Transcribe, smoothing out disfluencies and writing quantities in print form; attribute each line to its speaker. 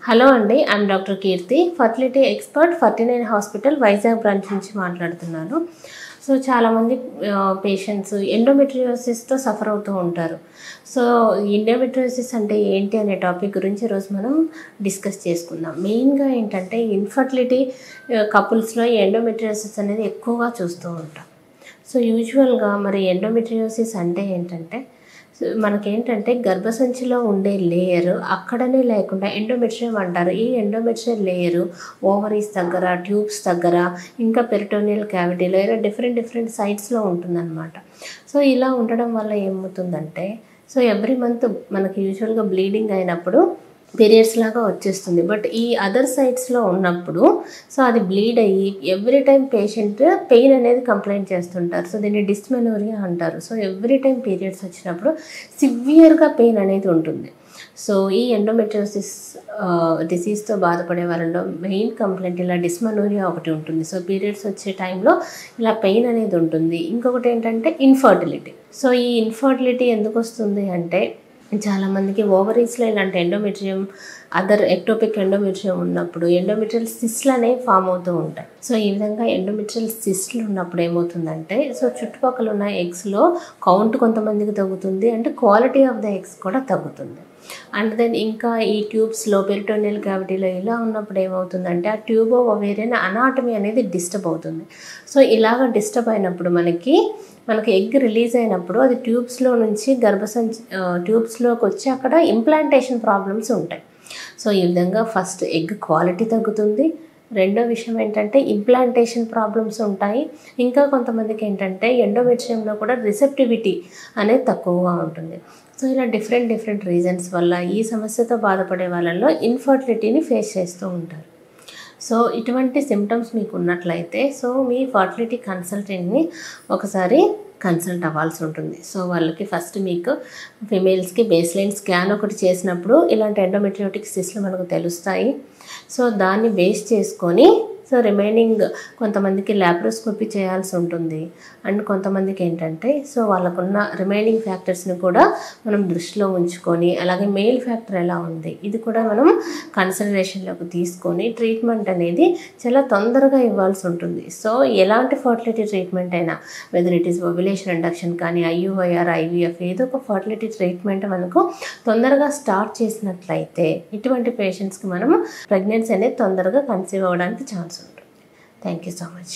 Speaker 1: Hello అండి, I'm doctor Keerthi, fertility expert, 49 hospital Vizag branch నుంచి మాట్లాడుతున్నాను. సో చాలామంది పేషెంట్స్ ఎండోమెట్రియోసిస్తో సఫర్ అవుతూ ఉంటారు. సో ఎండోమెట్రియోసిస్ అంటే ఏంటి అనే టాపిక్ గురించి ఈరోజు మనం డిస్కస్ చేసుకుందాం. మెయిన్గా ఏంటంటే ఇన్ఫర్టిలిటీ కపుల్స్లో ఎండోమెట్రియోసిస్ అనేది ఎక్కువగా చూస్తూ ఉంటాం. సో యూజువల్గా మరి ఎండోమెట్రియోసిస్ అంటే ఏంటంటే మనకేంటంటే గర్భసంచిలో ఉండే లేయర్ అక్కడనే లేకుండా ఎండోమెట్రియం అంటారు. ఈ ఎండోమెట్రియం లేయరు ఓవరీస్ దగ్గర, ట్యూబ్స్ దగ్గర, ఇంకా పెరిటోనియల్ క్యావిటీలో ఇలా డిఫరెంట్ సైట్స్లో ఉంటుందన్నమాట. సో ఇలా ఉండడం వల్ల ఏమవుతుందంటే ఎవ్రీ మంత్ మనకి యూజువల్గా బ్లీడింగ్ అయినప్పుడు పీరియడ్స్ లాగా వచ్చేస్తుంది. బట్ ఈ అదర్ సైడ్స్లో ఉన్నప్పుడు అది బ్లీడ్ అయ్యి ఎవ్రీ టైం పేషెంట్ పెయిన్ అనేది కంప్లైంట్ చేస్తుంటారు. సో దీన్ని డిస్మెనోరియా అంటారు. సో ఎవ్రీ టైం పీరియడ్స్ వచ్చినప్పుడు సివియర్గా పెయిన్ అనేది ఉంటుంది. సో ఈ ఎండోమెట్రియోసిస్ డిసీజ్తో బాధపడే వాళ్ళలో మెయిన్ కంప్లైంట్ ఇలా డిస్మెనోరియా ఒకటి ఉంటుంది. సో పీరియడ్స్ వచ్చే టైంలో ఇలా పెయిన్ అనేది ఉంటుంది. ఇంకొకటి ఏంటంటే ఇన్ఫర్టిలిటీ. సో ఈ ఇన్ఫర్టిలిటీ ఎందుకు వస్తుంది అంటే చాలామందికి ఓవరీస్లో ఇలాంటి ఎండోమెట్రియం, అదర్ ఎక్టోపిక్ ఎండోమెట్రియం ఉన్నప్పుడు ఎండోమెట్రియల్ సిస్ట్లు అనేవి ఫామ్ అవుతూ ఉంటాయి. సో ఈ విధంగా ఎండోమెట్రియల్ సిస్ట్లు ఉన్నప్పుడు ఏమవుతుందంటే చుట్టుపక్కల ఉన్న ఎగ్స్లో కౌంట్ కొంతమందికి తగ్గుతుంది, అంటే క్వాలిటీ ఆఫ్ ద ఎగ్స్ కూడా తగ్గుతుంది. అండ్ దెన్ ఇంకా ఈ ట్యూబ్స్లో పెరిటోనియల్ క్యావిటీలో ఇలా ఉన్నప్పుడు ఏమవుతుందంటే ఆ ట్యూబో ఓవేరియన్ అనాటమీ అనేది డిస్టర్బ్ అవుతుంది. సో ఇలాగ డిస్టర్బ్ అయినప్పుడు మనకి ఎగ్ రిలీజ్ అయినప్పుడు అది ట్యూబ్స్లో నుంచి ట్యూబ్స్లోకి వచ్చి అక్కడ ఇంప్లాంటేషన్ ప్రాబ్లమ్స్ ఉంటాయి. సో ఈ విధంగా ఫస్ట్ ఎగ్ క్వాలిటీ తగ్గుతుంది. రెండో విషయం ఏంటంటే ఇంప్లాంటేషన్ ప్రాబ్లమ్స్ ఉంటాయి. ఇంకా కొంతమందికి ఏంటంటే ఎండోమెట్రియంలో కూడా రిసెప్టివిటీ అనేది తక్కువగా ఉంటుంది. సో ఇలా డిఫరెంట్ రీజన్స్ వల్ల ఈ సమస్యతో బాధపడే వాళ్ళల్లో ఇన్ఫర్టిలిటీని ఫేస్ చేస్తూ ఉంటారు. సో ఇటువంటి సిమ్టమ్స్ మీకు ఉన్నట్లయితే మీ ఫర్టిలిటీ కన్సల్టెంట్ని ఒకసారి కన్సల్ట్ అవ్వాల్సి ఉంటుంది. సో వాళ్ళకి ఫస్ట్ మీకు ఫిమేల్స్కి బేస్లైన్ స్కాన్ ఒకటి చేసినప్పుడు ఇలాంటి ఎండోమెట్రియోటిక్ సిస్ట్లు మనకు తెలుస్తాయి. సో దాన్ని బేస్ చేసుకొని రిమైనింగ్ కొంతమందికి ల్యాప్రోస్కోపీ చేయాల్సి ఉంటుంది. అండ్ కొంతమందికి ఏంటంటే వాళ్ళకున్న రిమైనింగ్ ఫ్యాక్టర్స్ని కూడా మనం దృష్టిలో ఉంచుకొని, అలాగే మెయిల్ ఫ్యాక్టర్ ఎలా ఉంది ఇది కూడా మనం కన్సిడరేషన్లోకి తీసుకొని ట్రీట్మెంట్ అనేది చాలా తొందరగా ఇవ్వాల్సి ఉంటుంది. సో ఎలాంటి ఫర్టిలిటీ ట్రీట్మెంట్ అయినా, whether it is ovulation induction కానీ, IUI, IVF ఏదో ఒక ఫర్టిలిటీ ట్రీట్మెంట్ మనకు తొందరగా స్టార్ట్ చేసినట్లయితే ఇటువంటి పేషెంట్స్కి మనం ప్రెగ్నెన్సీ అనేది తొందరగా కన్సీవ్ అవ్వడానికి ఛాన్స్ ఉంటుంది. Thank you so much.